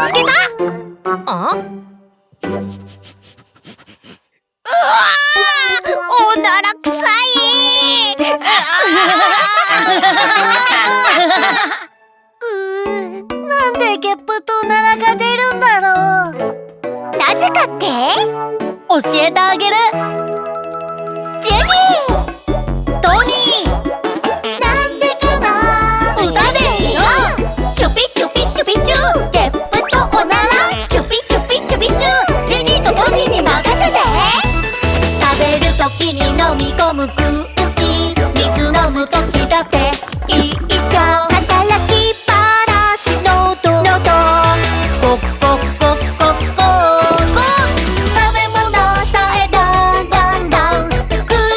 つけた。あ？おならくさい。なんでゲップとおならが出るんだろう。なぜかって？教えてあげる。ジェニー、トニー、なんでかな。歌でしょ。チュピチュピチュピチュ、ゲップとおなら、チュピチュピチュピチュ、ジェニーとトニーに任せて。食べるときに飲み込む空気、水飲むときだって一緒。働きっぱなしのトノト、コクコクコクコクコク。食べ物下へだんだんだん、空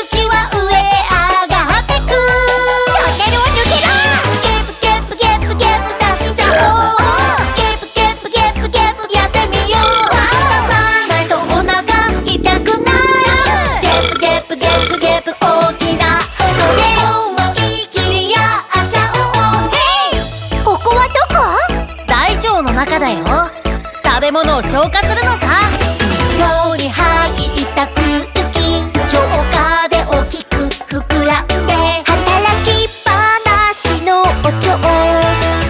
気は上上がってく。トンネルを抜けろ。ゲップゲップゲップゲップ出しちゃおう。ゲップゲップゲップゲップやってみよう。出さないとお腹痛くなる。ゲップゲップゲップゲップ大きな音で思い切りやっちゃおう。ヘイ、ここはどこ？大腸の中だよ。食べ物を消化するのさ。腸に入った空気、消化で大きく膨らんで、働きっぱなしのお腸、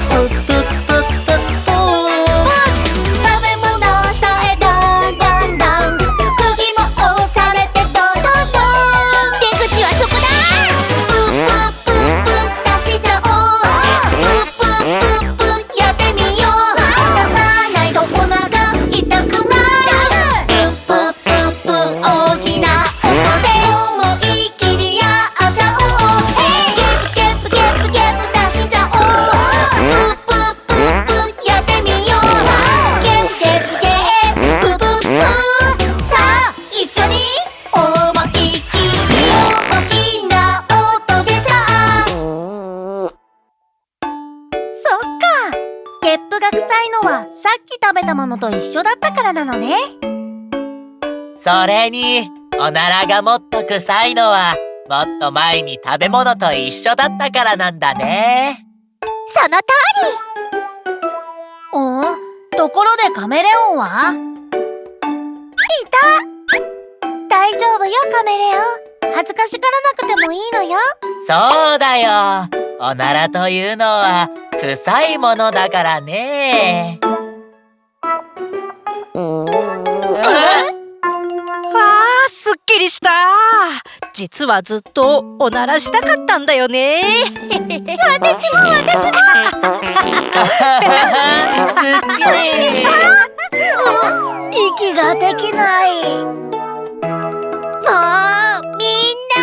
プップップップップッ。食べ物下へだんだんだん、釘も押されてドドドン。出口はそこだ。プップップップッ出しちゃおう。プップップップッやってみよう。出さないとお腹痛くなる。プップップップッ大きな音で思い切りやっちゃおう。ヘイ、ゲップゲップゲップ出しちゃおう。プップップップッやってみよう。ゲップゲップゲッププップップ。さあ一緒に思い切り大きな音でさ。そっか。ゲップが臭いのはさっき食べたものと一緒だったからなのね。それに、おならがもっと臭いのは、もっと前に食べ物と一緒だったからなんだね。その通ところでカメレオンは？大丈夫よカメレオン。恥ずかしがらなくてもいいのよ。そうだよ。おならというのは、臭いものだからね。すっきりした。実はずっとおならしたかったんだよね。私も。すっきり。息ができない。もうみんな